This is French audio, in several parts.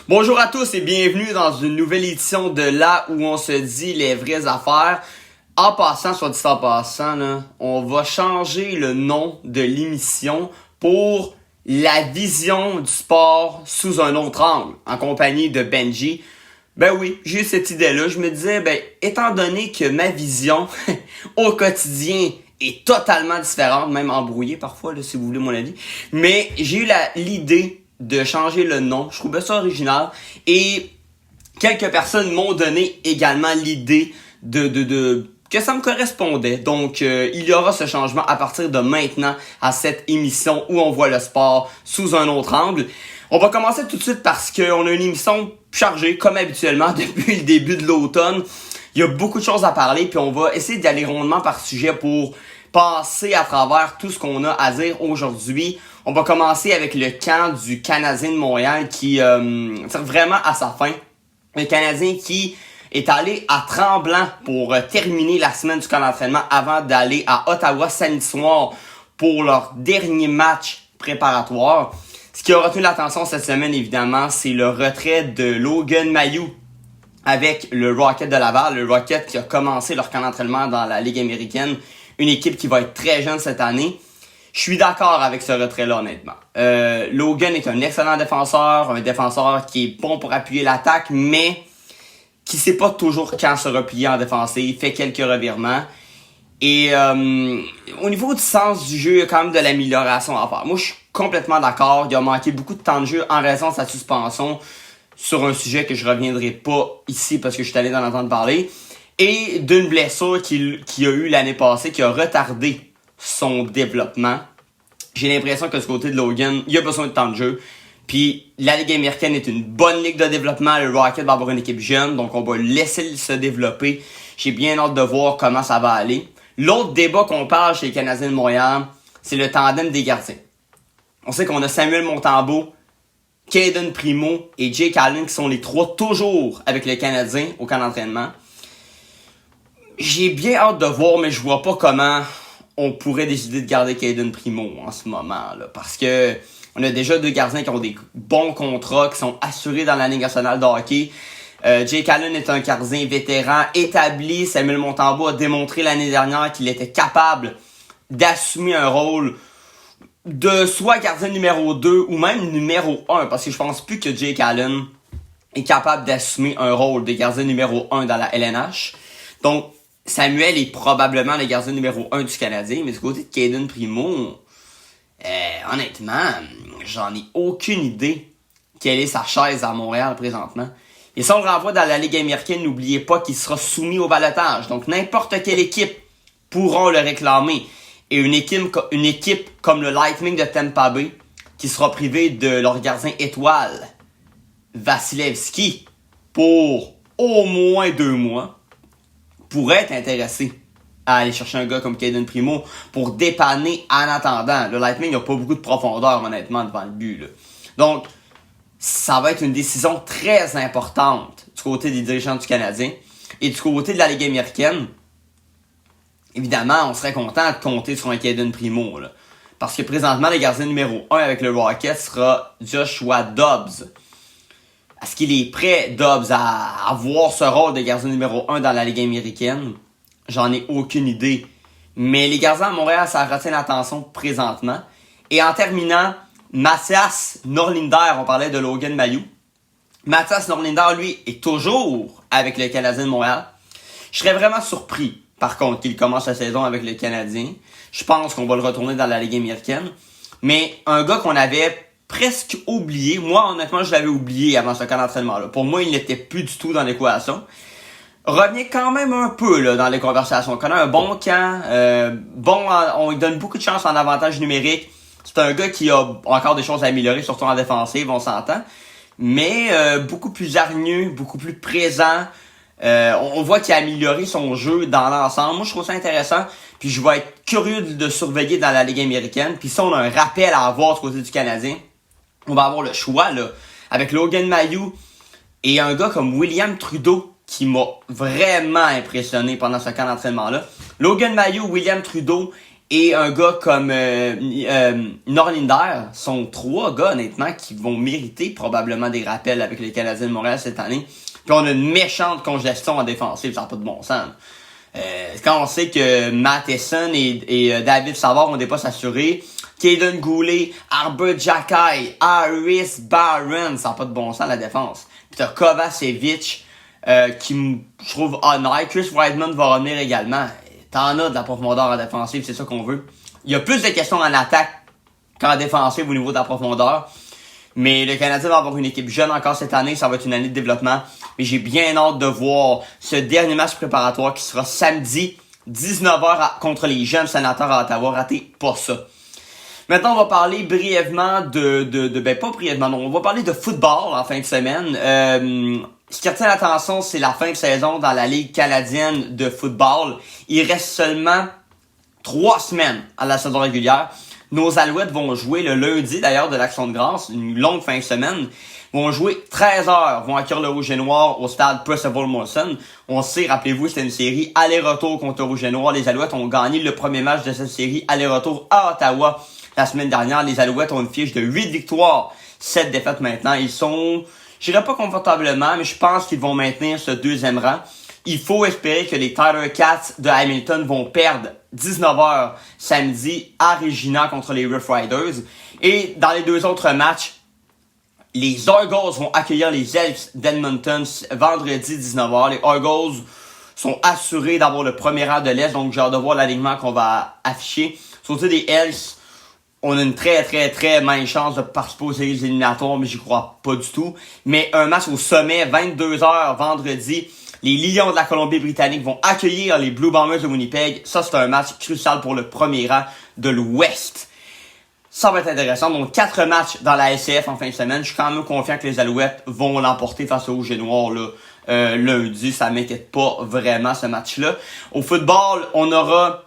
Bonjour à tous et bienvenue dans une nouvelle édition de Là où on se dit les vraies affaires. En passant, soit dit en passant, là, on va changer le nom de l'émission pour la vision du sport sous un autre angle, en compagnie de Benji. Ben oui, j'ai eu cette idée-là. Je me disais, étant donné que ma vision au quotidien est totalement différente, même embrouillée parfois, là, si vous voulez mon avis, mais j'ai eu l'idée de changer le nom. Je trouvais ça original et quelques personnes m'ont donné également l'idée de que ça me correspondait. Donc, il y aura ce changement à partir de maintenant à cette émission où on voit le sport sous un autre angle. On va commencer tout de suite parce qu'on a une émission chargée, comme habituellement, depuis le début de l'automne. Il y a beaucoup de choses à parler, puis on va essayer d'aller rondement par sujet pour passer à travers tout ce qu'on a à dire aujourd'hui. On va commencer avec le camp du Canadien de Montréal qui tire vraiment à sa fin. Le Canadien qui est allé à Tremblant pour terminer la semaine du camp d'entraînement avant d'aller à Ottawa samedi soir pour leur dernier match préparatoire. Ce qui a retenu l'attention cette semaine, évidemment, c'est le retrait de Logan Mailloux avec le Rocket de Laval. Le Rocket qui a commencé leur camp d'entraînement dans la Ligue américaine. Une équipe qui va être très jeune cette année. Je suis d'accord avec ce retrait-là, honnêtement. Logan est un excellent défenseur, un défenseur qui est bon pour appuyer l'attaque, mais qui sait pas toujours quand se replier en défensive. Il fait quelques revirements. Et au niveau du sens du jeu, il y a quand même de l'amélioration à faire. Moi, je suis complètement d'accord. Il a manqué beaucoup de temps de jeu en raison de sa suspension sur un sujet que je reviendrai pas ici parce que je suis allé d'en entendre parler. Et d'une blessure qu'il a eu l'année passée qui a retardé son développement. J'ai l'impression que du côté de Logan, il a besoin de temps de jeu. Puis la Ligue américaine est une bonne ligue de développement. Le Rocket va avoir une équipe jeune, donc on va laisser se développer. J'ai bien hâte de voir comment ça va aller. L'autre débat qu'on parle chez les Canadiens de Montréal, c'est le tandem des gardiens. On sait qu'on a Samuel Montembeault, Cayden Primo et Jake Allen qui sont les trois toujours avec les Canadiens au camp d'entraînement. J'ai bien hâte de voir, mais je vois pas comment on pourrait décider de garder Cayden Primo en ce moment, là, parce que on a déjà deux gardiens qui ont des bons contrats, qui sont assurés dans la Ligue nationale de hockey. Jake Allen est un gardien vétéran établi. Samuel Montembeault a démontré l'année dernière qu'il était capable d'assumer un rôle de soit gardien numéro 2 ou même numéro 1, parce que je pense plus que Jake Allen est capable d'assumer un rôle de gardien numéro 1 dans la LNH. Donc, Samuel est probablement le gardien numéro 1 du Canadien, mais du côté de Cayden Primo, honnêtement, j'en ai aucune idée quelle est sa chaise à Montréal présentement. Et si on le renvoie dans la Ligue américaine, n'oubliez pas qu'il sera soumis au ballottage. Donc, n'importe quelle équipe pourra le réclamer. Et une équipe comme le Lightning de Tampa Bay, qui sera privée de leur gardien étoile, Vasilevski, pour au moins 2 mois, pourrait être intéressé à aller chercher un gars comme Cayden Primo pour dépanner en attendant. Le Lightning n'a pas beaucoup de profondeur, honnêtement, devant le but, là. Donc, ça va être une décision très importante du côté des dirigeants du Canadien. Et du côté de la Ligue américaine, évidemment, on serait content de compter sur un Cayden Primo, là. Parce que présentement, le gardien numéro 1 avec le Rocket sera Joshua Dobbs. Est-ce qu'il est prêt, Dobbs, à avoir ce rôle de gardien numéro 1 dans la Ligue américaine? J'en ai aucune idée. Mais les gardiens à Montréal, ça retient l'attention présentement. Et en terminant, Mathias Norlinder, on parlait de Logan Mailloux. Mathias Norlinder, lui, est toujours avec le Canadien de Montréal. Je serais vraiment surpris, par contre, qu'il commence la saison avec le Canadien. Je pense qu'on va le retourner dans la Ligue américaine. Mais un gars qu'on avait presque oublié. Moi, honnêtement, je l'avais oublié avant ce camp d'entraînement-là. Pour moi, il n'était plus du tout dans l'équation. Revient quand même un peu là dans les conversations. On connaît un bon camp. On lui donne beaucoup de chance en avantage numérique. C'est un gars qui a encore des choses à améliorer, surtout en défensive, on s'entend. Mais beaucoup plus hargneux, beaucoup plus présent. On voit qu'il a amélioré son jeu dans l'ensemble. Moi, je trouve ça intéressant. Puis je vais être curieux de surveiller dans la Ligue américaine. Puis si on a un rappel à avoir du côté du Canadien, on va avoir le choix là avec Logan Mailloux et un gars comme William Trudeau qui m'a vraiment impressionné pendant ce camp d'entraînement-là. Logan Mailloux, William Trudeau et un gars comme Norlinder sont 3 gars, honnêtement, qui vont mériter probablement des rappels avec les Canadiens de Montréal cette année. Puis on a une méchante congestion en défensive, ça n'a pas de bon sens. Quand on sait que Matheson et David Savard ont des postes assurés, Caden Goulet, Arbor Xhekaj, Harris Barron, ça n'a pas de bon sens la défense. Puis t'as Kovacevic, qui je trouve honnête. Chris Weidman va revenir également. T'en as de la profondeur en défensive, c'est ça qu'on veut. Il y a plus de questions en attaque qu'en défensive au niveau de la profondeur. Mais le Canadien va avoir une équipe jeune encore cette année. Ça va être une année de développement. Mais j'ai bien hâte de voir ce dernier match préparatoire qui sera samedi, 19h contre les jeunes sénateurs à Ottawa. Ratez pas ça. Maintenant, on va parler brièvement pas brièvement, non, on va parler de football en fin de semaine. Ce qui retient l'attention, c'est la fin de saison dans la Ligue canadienne de football. Il reste seulement 3 semaines à la saison régulière. Nos Alouettes vont jouer le lundi, d'ailleurs, de l'Action de grâce, une longue fin de semaine. Vont jouer 13h, vont accueillir le Rouge et Noir au stade Percival Molson. On sait, rappelez-vous, c'était une série aller-retour contre le Rouge et Noir. Les Alouettes ont gagné le premier match de cette série aller-retour à Ottawa la semaine dernière. Les Alouettes ont une fiche de 8 victoires, 7 défaites maintenant. Ils sont, je dirais pas confortablement, mais je pense qu'ils vont maintenir ce 2e rang. Il faut espérer que les Tiger Cats de Hamilton vont perdre 19h samedi à Regina contre les Rough Riders. Et dans les 2 autres matchs, les Argos vont accueillir les Elks d'Edmonton vendredi 19h. Les Argos sont assurés d'avoir le premier rang de l'Est, donc j'ai hâte de voir l'alignement qu'on va afficher. Surtout des Elks, on a une très mince chance de participer aux séries éliminatoires, mais j'y crois pas du tout. Mais un match au sommet, 22h vendredi. Les Lions de la Colombie-Britannique vont accueillir les Blue Bombers de Winnipeg. Ça, c'est un match crucial pour le premier rang de l'Ouest. Ça va être intéressant. Donc, 4 matchs dans la SCF en fin de semaine. Je suis quand même confiant que les Alouettes vont l'emporter face aux Rouges et Noirs là, lundi. Ça m'inquiète pas vraiment, ce match-là. Au football, on aura,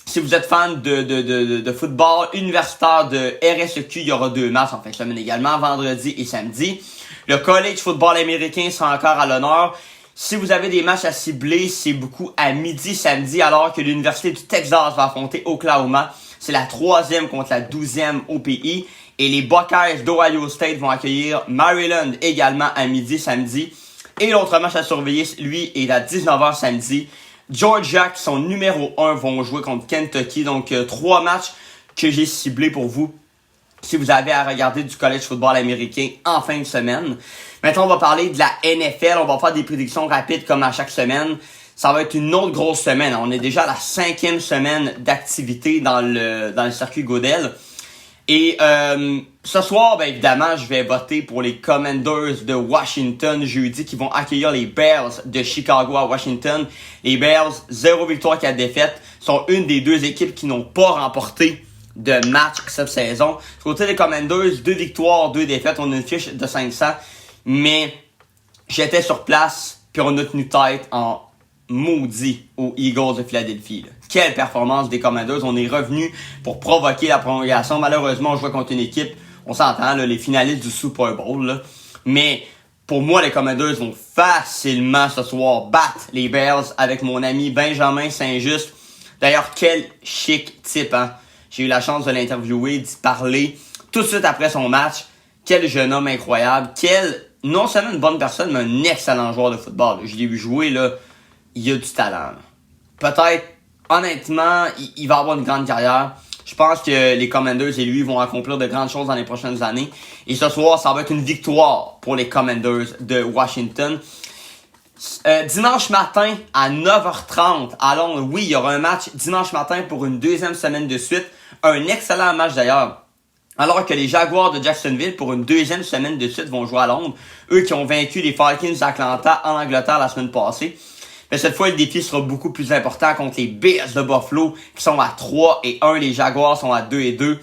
si vous êtes fan de football universitaire de RSEQ, il y aura 2 matchs en fin de semaine également, vendredi et samedi. Le college football américain sera encore à l'honneur. Si vous avez des matchs à cibler, c'est beaucoup à midi samedi, alors que l'Université du Texas va affronter Oklahoma. C'est la 3e contre la 12e au pays. Et les Buckeyes d'Ohio State vont accueillir Maryland également à midi samedi. Et l'autre match à surveiller, lui, est à 19h samedi. Georgia, qui sont numéro 1, vont jouer contre Kentucky. Donc, 3 matchs que j'ai ciblés pour vous si vous avez à regarder du college football américain en fin de semaine. Maintenant, on va parler de la NFL. On va faire des prédictions rapides comme à chaque semaine. Ça va être une autre grosse semaine. On est déjà à la 5e semaine d'activité dans le circuit Goodell. Et ce soir, ben évidemment, je vais voter pour les Commanders de Washington jeudi qui vont accueillir les Bears de Chicago à Washington. Les Bears, 0 victoire, 4 défaites, sont une des 2 équipes qui n'ont pas remporté de match cette saison. Du côté des Commanders, 2 victoires, 2 défaites. On a une fiche de 500. Mais j'étais sur place, puis on a tenu tête en maudit aux Eagles de Philadelphie. Là. Quelle performance des Commanders. On est revenu pour provoquer la prolongation. Malheureusement, on jouait contre une équipe, on s'entend, là, les finalistes du Super Bowl. Là. Mais pour moi, les Commanders vont facilement ce soir battre les Bears avec mon ami Benjamin Saint-Just. D'ailleurs, quel chic type, hein. J'ai eu la chance de l'interviewer, d'y parler tout de suite après son match. Quel jeune homme incroyable. Quel, non seulement une bonne personne, mais un excellent joueur de football. Je l'ai vu jouer, là. Il a du talent. Là. Peut-être, honnêtement, il va avoir une grande carrière. Je pense que les Commanders et lui vont accomplir de grandes choses dans les prochaines années. Et ce soir, ça va être une victoire pour les Commanders de Washington. Dimanche matin, à 9h30, à Londres, oui, il y aura un match dimanche matin pour une 2e semaine de suite. Un excellent match d'ailleurs. Alors que les Jaguars de Jacksonville, pour une 2e semaine de suite, vont jouer à Londres. Eux qui ont vaincu les Falcons d'Atlanta en Angleterre la semaine passée. Mais cette fois, le défi sera beaucoup plus important contre les Bills de Buffalo, qui sont à 3-1. Les Jaguars sont à 2-2.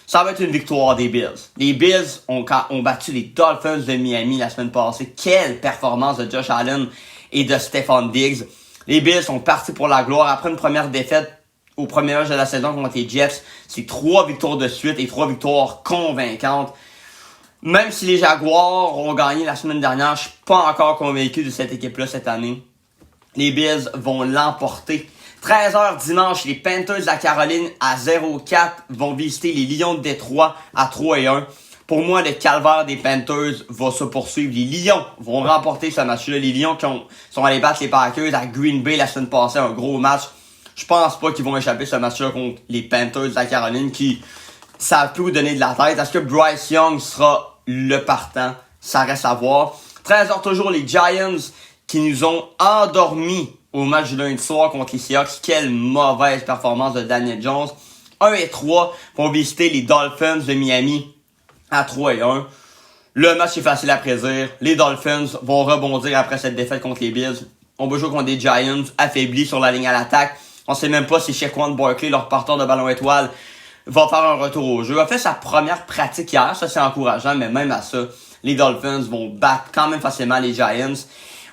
Ça va être une victoire des Bills. Les Bills ont battu les Dolphins de Miami la semaine passée. Quelle performance de Josh Allen et de Stephon Diggs. Les Bills sont partis pour la gloire. Après une première défaite au premier match de la saison contre les Jets, c'est 3 victoires de suite et 3 victoires convaincantes. Même si les Jaguars ont gagné la semaine dernière, je suis pas encore convaincu de cette équipe-là cette année. Les Bills vont l'emporter 13h dimanche, les Panthers de la Caroline à 0-4 vont visiter les Lions de Détroit à 3-1. Pour moi, le calvaire des Panthers va se poursuivre. Les Lions vont remporter ce match-là. Les Lions sont allés battre les Packers à Green Bay la semaine passée, un gros match. Je pense pas qu'ils vont échapper ce match-là contre les Panthers de la Caroline qui savent plus où donner de la tête. Est-ce que Bryce Young sera le partant? Ça reste à voir. 13h toujours, les Giants qui nous ont endormis au match du lundi soir contre les Seahawks. Quelle mauvaise performance de Daniel Jones. 1-3 vont visiter les Dolphins de Miami à 3-1. Le match est facile à prédire. Les Dolphins vont rebondir après cette défaite contre les Bills. On va jouer contre des Giants affaiblis sur la ligne à l'attaque. On sait même pas si Saquon Barkley, leur porteur de ballon étoile, va faire un retour au jeu. Il a fait sa première pratique hier. Ça, c'est encourageant, mais même à ça, les Dolphins vont battre quand même facilement les Giants.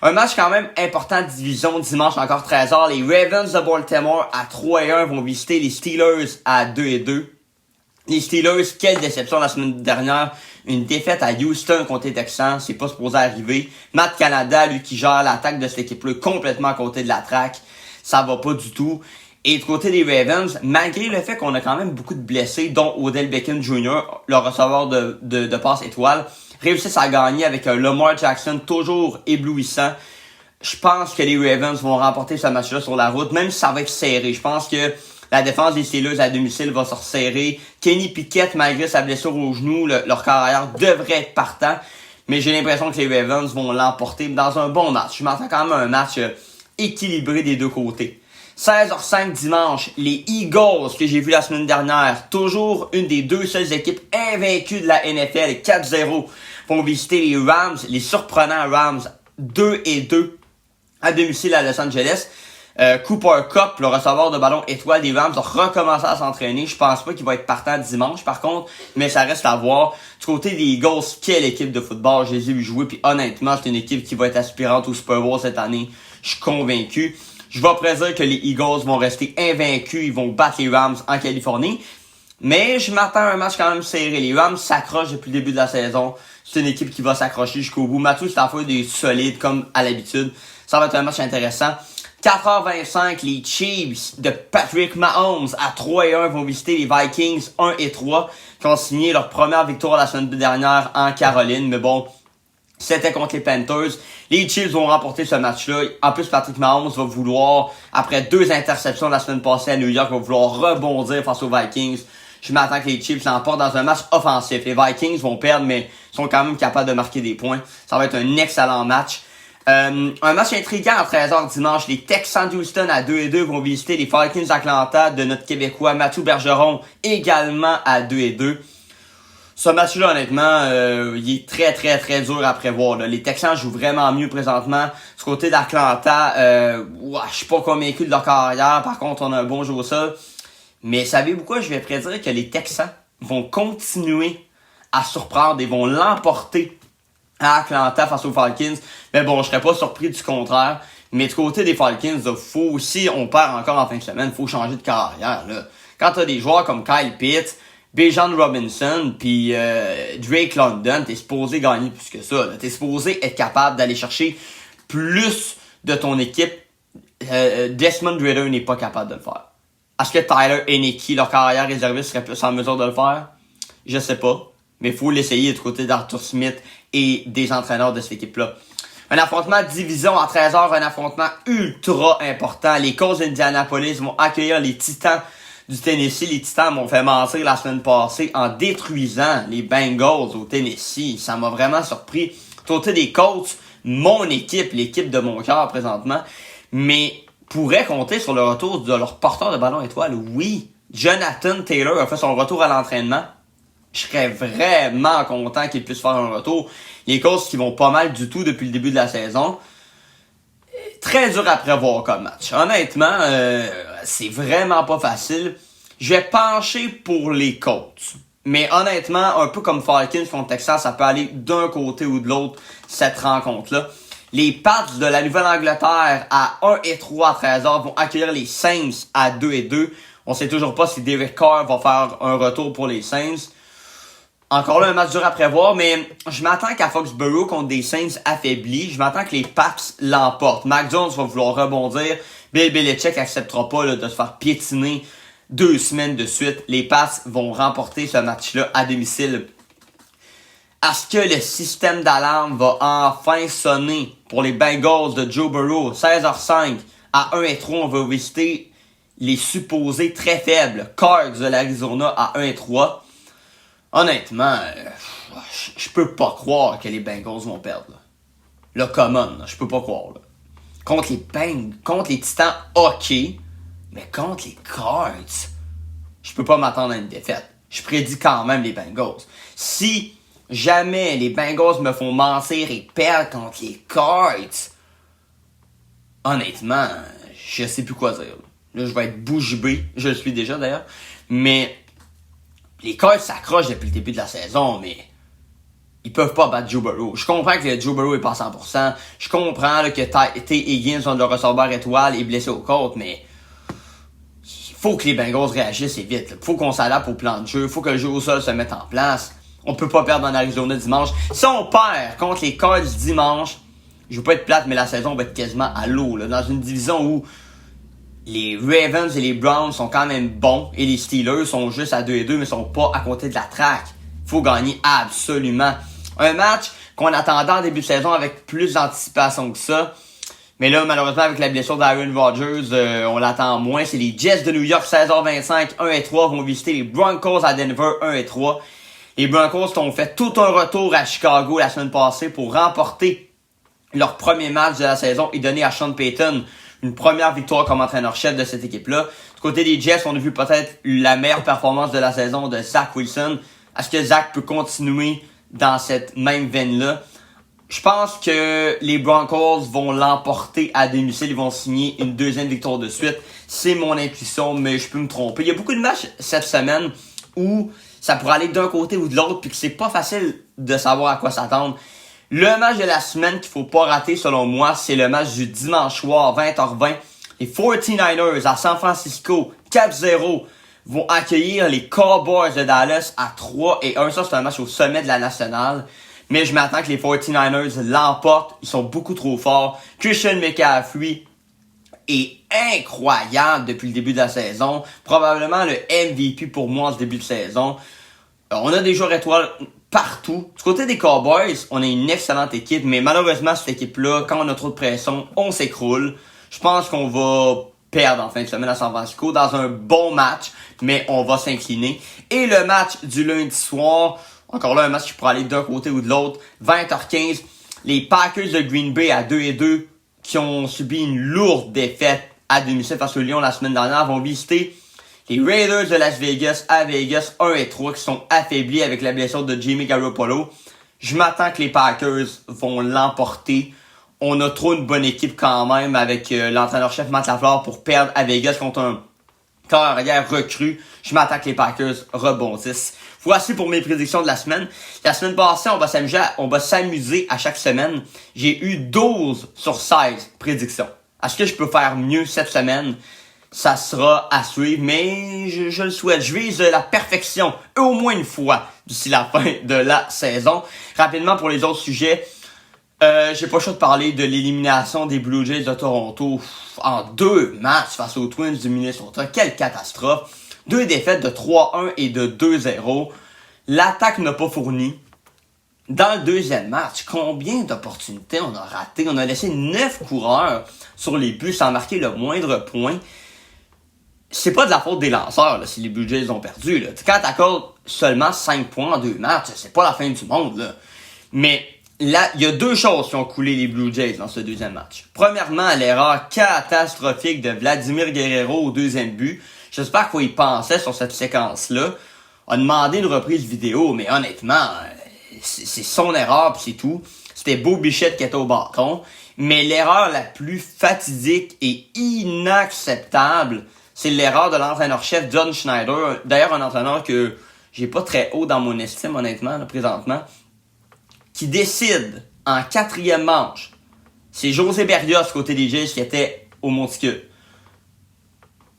Un match quand même important de division dimanche, encore 13h. Les Ravens de Baltimore à 3-1 vont visiter les Steelers à 2-2. Les Steelers, quelle déception la semaine dernière. Une défaite à Houston contre les Texans, c'est pas supposé arriver. Matt Canada, lui qui gère l'attaque de cette équipe-là, complètement à côté de la traque. Ça va pas du tout. Et du côté des Ravens, malgré le fait qu'on a quand même beaucoup de blessés, dont Odell Beckham Jr., le receveur de passe étoile, réussissent à gagner avec un Lamar Jackson toujours éblouissant. Je pense que les Ravens vont remporter ce match-là sur la route, même si ça va être serré. Je pense que la défense des Steelers à domicile va se resserrer. Kenny Pickett, malgré sa blessure au genou, leur carrière devrait être partant. Mais j'ai l'impression que les Ravens vont l'emporter dans un bon match. Je m'attends quand même à un match équilibré des deux côtés. 16h05 dimanche, les Eagles que j'ai vu la semaine dernière, toujours une des deux seules équipes invaincues de la NFL, 4-0, vont visiter les Rams, les surprenants Rams 2-2 à domicile à Los Angeles. Cooper Kupp, le receveur de ballon étoile des Rams, a recommencé à s'entraîner. Je pense pas qu'il va être partant dimanche, par contre, mais ça reste à voir. Du côté des Eagles, quelle équipe de football, je les ai vu jouer, puis honnêtement, c'est une équipe qui va être aspirante au Super Bowl cette année. Je suis convaincu. Je vais prédire que les Eagles vont rester invaincus, ils vont battre les Rams en Californie. Mais je m'attends à un match quand même serré. Les Rams s'accrochent depuis le début de la saison. C'est une équipe qui va s'accrocher jusqu'au bout. Matthew Stafford est solide comme à l'habitude. Ça va être un match intéressant. 4h25, les Chiefs de Patrick Mahomes à 3-1 vont visiter les Vikings 1-3 qui ont signé leur première victoire la semaine dernière en Caroline. Mais bon, c'était contre les Panthers. Les Chiefs vont remporter ce match-là. En plus, Patrick Mahomes va vouloir, après 2 interceptions la semaine passée à New York, va vouloir rebondir face aux Vikings. Je m'attends que les Chiefs l'emportent dans un match offensif. Les Vikings vont perdre, mais sont quand même capables de marquer des points. Ça va être un excellent match. Un match intriguant à 13h dimanche. Les Texans d'Houston à 2-2 vont visiter les Falcons d'Atlanta de notre Québécois Mathieu Bergeron également à 2-2. Ce match-là, honnêtement, il est très, très, très dur à prévoir. Là. Les Texans jouent vraiment mieux présentement. Du côté d'Atlanta, je suis pas convaincu de leur carrière. Par contre, on a un bon jeu au sol. Mais savez-vous quoi? Je vais prédire que les Texans vont continuer à surprendre et vont l'emporter à Atlanta face aux Falcons. Mais bon, je serais pas surpris du contraire. Mais du côté des Falcons, faut aussi, on perd encore en fin de semaine, faut changer de carrière. Là. Quand t'as des joueurs comme Kyle Pitts, Bijan Robinson, puis Drake London, t'es supposé gagner plus que ça. Là. T'es supposé être capable d'aller chercher plus de ton équipe. Desmond Ridder n'est pas capable de le faire. Est-ce que Tyler Heinicke, leur carrière réserviste, serait plus en mesure de le faire? Je sais pas. Mais il faut l'essayer du côté d'Arthur Smith et des entraîneurs de cette équipe-là. Un affrontement de division à 13h, un affrontement ultra important. Les Colts d'Indianapolis vont accueillir les Titans du Tennessee. Les Titans m'ont fait mentir la semaine passée en détruisant les Bengals au Tennessee. Ça m'a vraiment surpris. Du côté des Colts, mon équipe, l'équipe de mon cœur présentement, mais pourrait compter sur le retour de leur porteur de ballon étoile. Oui, Jonathan Taylor a fait son retour à l'entraînement. Je serais vraiment content qu'il puisse faire un retour. Les Colts qui vont pas mal du tout depuis le début de la saison. Très dur à prévoir comme match. Honnêtement, c'est vraiment pas facile. Je vais pencher pour les Colts. Mais honnêtement, un peu comme Falcons contre Texans, ça peut aller d'un côté ou de l'autre, cette rencontre-là. Les Pats de la Nouvelle-Angleterre à 1-3 à 13h vont accueillir les Saints à 2-2. On sait toujours pas si Derek Carr va faire un retour pour les Saints. Encore là, un match dur à prévoir, mais je m'attends qu'à Foxborough contre des Saints affaiblis, je m'attends que les Pats l'emportent. Mac Jones va vouloir rebondir. Bill Belichick acceptera pas là, de se faire piétiner 2 semaines de suite. Les Pats vont remporter ce match-là à domicile. Est-ce que le système d'alarme va enfin sonner pour les Bengals de Joe Burrow? 16h05 à 1-3, on va visiter les supposés très faibles Cards de l'Arizona à 1-3. Honnêtement, je peux pas croire que les Bengals vont perdre. Le common, je peux pas croire. Là. Contre les Titans, ok. Mais contre les Cards, je peux pas m'attendre à une défaite. Je prédis quand même les Bengals. Si jamais les Bengals me font mentir et perdre contre les Cards, honnêtement, je sais plus quoi dire. Là, je vais être bouche bée. Je le suis déjà d'ailleurs. Mais les Cards s'accrochent depuis le début de la saison, mais ils peuvent pas battre Joe Burrow. Je comprends que Joe Burrow est pas à 100%. Je comprends là, que T. Higgins, le receveur étoile, est blessé aux côtes, mais il faut que les Bengals réagissent et vite. Il faut qu'on s'adapte au plan de jeu. Il faut que le jeu au sol se mette en place. On peut pas perdre en Arizona dimanche. Si on perd contre les Cards dimanche, je veux pas être plate, mais la saison va être quasiment à l'eau. Là, dans une division où les Ravens et les Browns sont quand même bons et les Steelers sont juste à 2-2 mais sont pas à côté de la traque. Faut gagner absolument. Un match qu'on attendait en début de saison avec plus d'anticipation que ça. Mais là, malheureusement, avec la blessure d'Aaron Rodgers, on l'attend moins. C'est les Jets de New York, 16h25, 1-3, vont visiter les Broncos à Denver, 1-3. Les Broncos ont fait tout un retour à Chicago la semaine passée pour remporter leur premier match de la saison et donner à Sean Payton une première victoire comme entraîneur-chef de cette équipe-là. Du côté des Jets, on a vu peut-être la meilleure performance de la saison de Zach Wilson. Est-ce que Zach peut continuer dans cette même veine-là? Je pense que les Broncos vont l'emporter à domicile. Ils vont signer une deuxième victoire de suite. C'est mon intuition, mais je peux me tromper. Il y a beaucoup de matchs cette semaine où ça pourrait aller d'un côté ou de l'autre, puis que c'est pas facile de savoir à quoi s'attendre. Le match de la semaine qu'il faut pas rater, selon moi, c'est le match du dimanche soir, 20h20. Les 49ers à San Francisco, 4-0, vont accueillir les Cowboys de Dallas à 3-1. Ça, c'est un match au sommet de la nationale. Mais je m'attends que les 49ers l'emportent. Ils sont beaucoup trop forts. Christian McCaffrey est incroyable depuis le début de la saison. Probablement le MVP pour moi en ce début de saison. On a des joueurs étoiles partout. Du côté des Cowboys, on a une excellente équipe, mais malheureusement, cette équipe-là, quand on a trop de pression, on s'écroule. Je pense qu'on va perdre en fin de semaine à San Francisco dans un bon match, mais on va s'incliner. Et le match du lundi soir, encore là, un match qui pourrait aller d'un côté ou de l'autre, 20h15, les Packers de Green Bay à 2-2, qui ont subi une lourde défaite à domicile face au Lions la semaine dernière, vont visiter les Raiders de Las Vegas à Vegas 1-3 qui sont affaiblis avec la blessure de Jimmy Garoppolo. Je m'attends que les Packers vont l'emporter. On a trop une bonne équipe quand même avec l'entraîneur-chef Matt LaFleur pour perdre à Vegas contre un corps arrière recru. Je m'attends que les Packers rebondissent. Voici pour mes prédictions de la semaine. La semaine passée, on va s'amuser à chaque semaine. J'ai eu 12 sur 16 prédictions. Est-ce que je peux faire mieux cette semaine? Ça sera à suivre, mais je le souhaite. Je vise la perfection, au moins une fois, d'ici la fin de la saison. Rapidement, pour les autres sujets, j'ai pas le choix de parler de l'élimination des Blue Jays de Toronto en 2 matchs face aux Twins du Minnesota. Quelle catastrophe! 2 défaites de 3-1 et de 2-0. L'attaque n'a pas fourni. Dans le deuxième match, combien d'opportunités on a raté? On a laissé 9 coureurs sur les buts sans marquer le moindre point. C'est pas de la faute des lanceurs là, si les Blue Jays ont perdu. Là. Quand t'accordes seulement 5 points en 2 matchs, c'est pas la fin du monde. Là. Mais là, il y a 2 choses qui ont coulé les Blue Jays dans ce deuxième match. Premièrement, l'erreur catastrophique de Vladimir Guerrero au deuxième but. J'espère quoi il pensait sur cette séquence-là. On a demandé une reprise vidéo, mais honnêtement, c'est son erreur pis c'est tout. C'était Beau Bichette qui était au bâton. Mais l'erreur la plus fatidique et inacceptable, c'est l'erreur de l'entraîneur-chef John Schneider. D'ailleurs, un entraîneur que j'ai pas très haut dans mon estime, honnêtement, là, présentement. Qui décide en 4e manche. C'est José Berrios, côté des Jays, qui était au Monticule.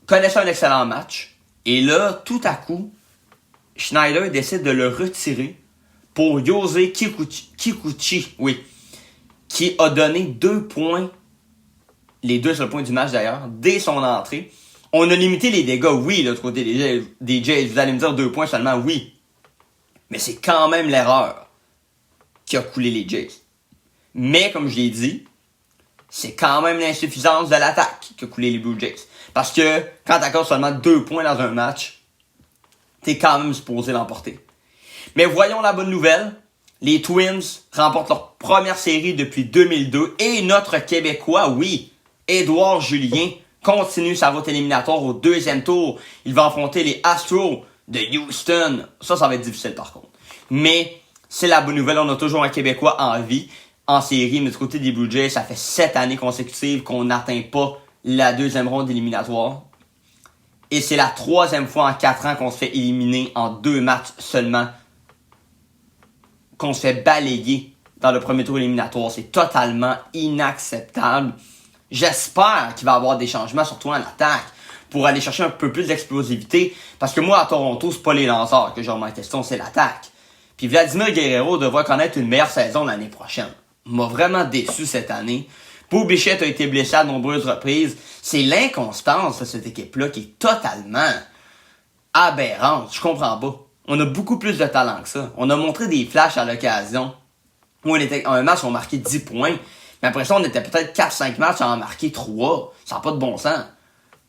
Connaissait un excellent match. Et là, tout à coup, Schneider décide de le retirer pour Yosei Kikuchi, oui, qui a donné 2 points, les 2 seuls points du match d'ailleurs, dès son entrée. On a limité les dégâts, oui, de l'autre côté des Jays. Vous allez me dire 2 points seulement, oui. Mais c'est quand même l'erreur qui a coulé les Jays. Mais, comme je l'ai dit, c'est quand même l'insuffisance de l'attaque qui a coulé les Blue Jays. Parce que quand t'accordes seulement 2 points dans un match, t'es quand même supposé l'emporter. Mais voyons la bonne nouvelle. Les Twins remportent leur première série depuis 2002 et notre Québécois, oui, Édouard Julien, continue sa route éliminatoire au 2e tour. Il va affronter les Astros de Houston. Ça va être difficile par contre. Mais c'est la bonne nouvelle, on a toujours un Québécois en vie en série. Mais du côté des Blue Jays, ça fait 7 années consécutives qu'on n'atteint pas la 2e ronde éliminatoire. Et c'est la 3e fois en 4 ans qu'on se fait éliminer en 2 matchs seulement. Qu'on se fait balayer dans le premier tour éliminatoire. C'est totalement inacceptable. J'espère qu'il va y avoir des changements, surtout en attaque, pour aller chercher un peu plus d'explosivité. Parce que moi, à Toronto, c'est pas les lanceurs que j'ai en question, c'est l'attaque. Puis Vladimir Guerrero devrait connaître une meilleure saison l'année prochaine. M'a vraiment déçu cette année. Bo Bichette a été blessé à de nombreuses reprises. C'est l'inconstance de cette équipe-là qui est totalement aberrante. Je comprends pas. On a beaucoup plus de talent que ça. On a montré des flashs à l'occasion. Où on était un match, on marquait 10 points. Mais après ça, on était peut-être 4-5 matchs à en marquer 3. Ça n'a pas de bon sens.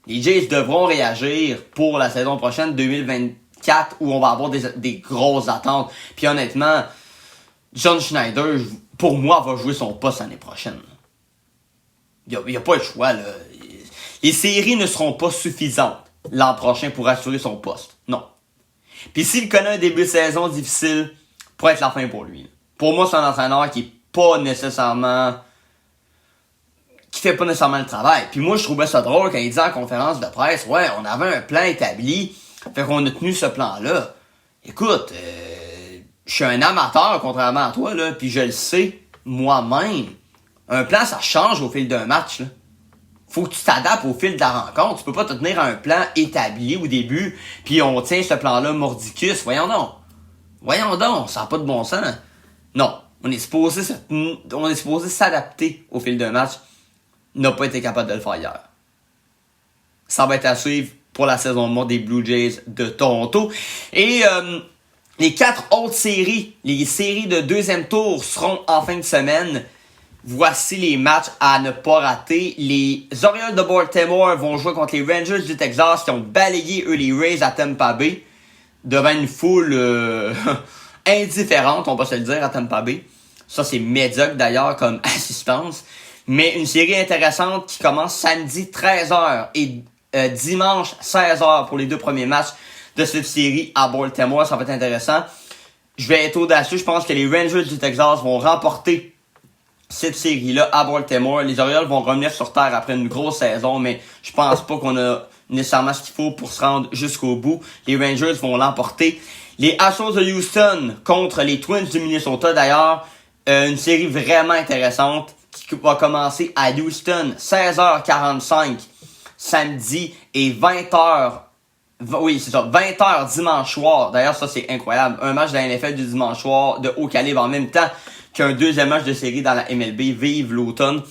Les Jays devront réagir pour la saison prochaine, 2024, où on va avoir des grosses attentes. Puis honnêtement, John Schneider, pour moi, va jouer son poste l'année prochaine. Il n'y a pas le choix, là. Les séries ne seront pas suffisantes l'an prochain pour assurer son poste. Non. Puis s'il connaît un début de saison difficile, pour être la fin pour lui. Pour moi, c'est un entraîneur qui fait pas nécessairement le travail. Puis moi, je trouvais ça drôle quand il disait en conférence de presse, ouais, on avait un plan établi, fait qu'on a tenu ce plan-là. Écoute, je suis un amateur, contrairement à toi, là, puis je le sais, moi-même. Un plan, ça change au fil d'un match, là. Faut que tu t'adaptes au fil de la rencontre. Tu peux pas te tenir à un plan établi au début, puis on tient ce plan-là mordicus. Voyons donc, ça n'a pas de bon sens. Non, on est supposé s'adapter au fil d'un match. N'a pas été capable de le faire hier. Ça va être à suivre pour la saison morte des Blue Jays de Toronto. Et les 4 autres séries, les séries de 2e tour seront en fin de semaine. Voici les matchs à ne pas rater. Les Orioles de Baltimore vont jouer contre les Rangers du Texas qui ont balayé eux les Rays à Tampa Bay devant une foule indifférente, on va se le dire, à Tampa Bay. Ça, c'est médiocre d'ailleurs comme assistance. Mais une série intéressante qui commence samedi 13h et dimanche 16h pour les 2 premiers matchs de cette série à Baltimore. Ça va être intéressant. Je vais être audacieux. Je pense que les Rangers du Texas vont remporter cette série-là à Baltimore. Les Orioles vont revenir sur terre après une grosse saison, mais je pense pas qu'on a nécessairement ce qu'il faut pour se rendre jusqu'au bout. Les Rangers vont l'emporter. Les Astros de Houston contre les Twins du Minnesota, d'ailleurs, une série vraiment intéressante qui va commencer à Houston, 16h45 samedi et 20h. Oui, c'est ça, 20h dimanche soir. D'ailleurs, ça, c'est incroyable. Un match de la NFL du dimanche soir de haut calibre en même temps qu'un 2e match de série dans la MLB. Vive l'automne.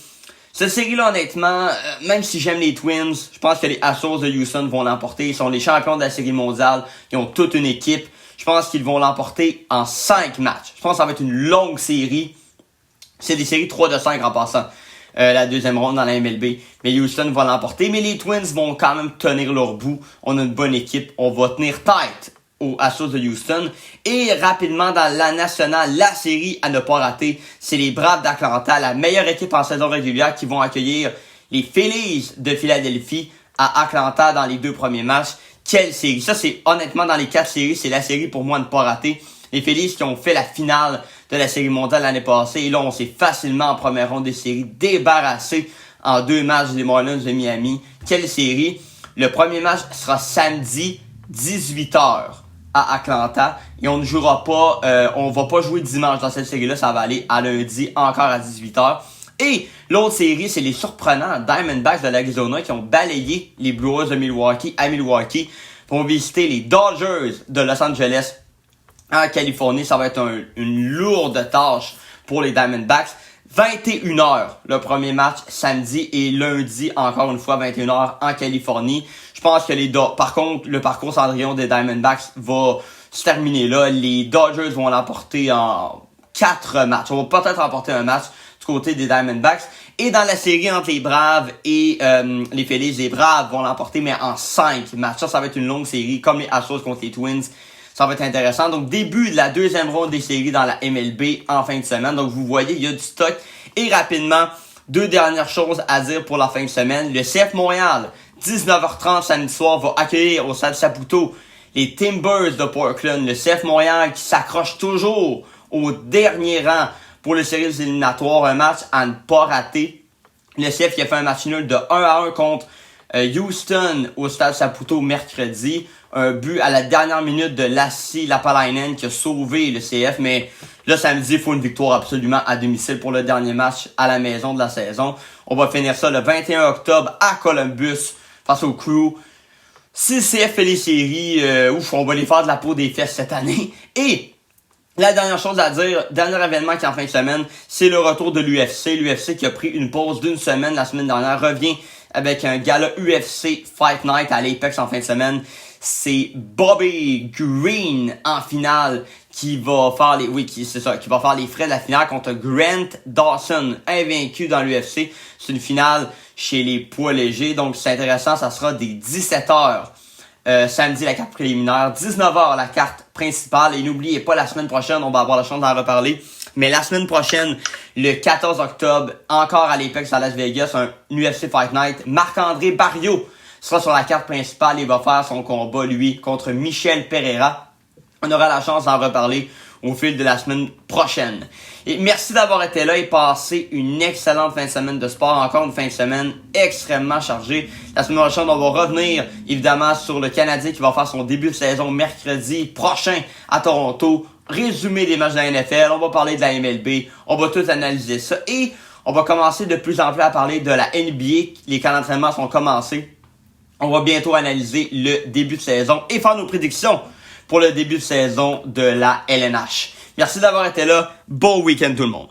Cette série-là, honnêtement, même si j'aime les Twins, je pense que les Astros de Houston vont l'emporter. Ils sont les champions de la série mondiale. Ils ont toute une équipe. Je pense qu'ils vont l'emporter en 5 matchs. Je pense que ça va être une longue série. C'est des séries 3 de 5 en passant. La 2e ronde dans la MLB. Mais Houston va l'emporter. Mais les Twins vont quand même tenir leur bout. On a une bonne équipe. On va tenir tête aux Astros de Houston. Et rapidement dans la nationale, la série à ne pas rater, c'est les Braves d'Atlanta, la meilleure équipe en saison régulière qui vont accueillir les Phillies de Philadelphie à Atlanta dans les 2 premiers matchs. Quelle série! Ça, c'est honnêtement dans les 4 séries, c'est la série pour moi à ne pas rater. Les Phillies qui ont fait la finale de la série mondiale l'année passée. Et là, on s'est facilement en première ronde des séries débarrassé en 2 matchs des Marlins de Miami. Quelle série! Le premier match sera samedi 18h à Atlanta. Et on ne jouera pas, on va pas jouer dimanche dans cette série-là. Ça va aller à lundi encore à 18h. Et l'autre série, c'est les surprenants Diamondbacks de l'Arizona qui ont balayé les Brewers de Milwaukee à Milwaukee pour visiter les Dodgers de Los Angeles en Californie. Ça va être une lourde tâche pour les Diamondbacks. 21h le premier match samedi et lundi encore une fois 21h en Californie. Je pense que par contre le parcours Cendrillon des Diamondbacks va se terminer là. Les Dodgers vont l'emporter en 4 matchs. On va peut-être remporter un match du côté des Diamondbacks. Et dans la série entre les Braves et les Phillies, les Braves vont l'emporter mais en 5 matchs. Ça va être une longue série comme les Astros contre les Twins. Ça va être intéressant. Donc, début de la deuxième ronde des séries dans la MLB en fin de semaine. Donc, vous voyez, il y a du stock. Et rapidement, 2 dernières choses à dire pour la fin de semaine. Le CF Montréal, 19h30 samedi soir, va accueillir au Stade Saputo les Timbers de Portland. Le CF Montréal qui s'accroche toujours au dernier rang pour les séries éliminatoires. Un match à ne pas rater. Le CF qui a fait un match nul de 1-1 contre Houston au Stade Saputo mercredi. Un but à la dernière minute de Lassi Lapalainen qui a sauvé le CF. Mais là, samedi, il faut une victoire absolument à domicile pour le dernier match à la maison de la saison. On va finir ça le 21 octobre à Columbus face au Crew. Si le CF fait les séries, on va les faire de la peau des fesses cette année. Et la dernière chose à dire, dernier événement qui est en fin de semaine, c'est le retour de l'UFC. L'UFC qui a pris une pause d'une semaine la semaine dernière revient avec un gala UFC Fight Night à l'Apex en fin de semaine. C'est Bobby Green en finale qui va faire qui va faire les frais de la finale contre Grant Dawson, invaincu dans l'UFC. C'est une finale chez les poids légers, donc c'est intéressant, ça sera des 17h. Samedi, la carte préliminaire, 19h, la carte principale. Et n'oubliez pas, la semaine prochaine, on va avoir la chance d'en reparler. Mais la semaine prochaine, le 14 octobre, encore à l'Apex à Las Vegas, un UFC Fight Night. Marc-André Barriault sera sur la carte principale et va faire son combat, lui, contre Michel Pereira. On aura la chance d'en reparler au fil de la semaine prochaine. Et merci d'avoir été là et passé une excellente fin de semaine de sport. Encore une fin de semaine extrêmement chargée. La semaine prochaine, on va revenir évidemment sur le Canadien qui va faire son début de saison mercredi prochain à Toronto. Résumé des matchs de la NFL, on va parler de la MLB, on va tout analyser ça. Et on va commencer de plus en plus à parler de la NBA. Les camps d'entraînement sont commencés. On va bientôt analyser le début de saison et faire nos prédictions pour le début de saison de la LNH. Merci d'avoir été là. Bon week-end tout le monde.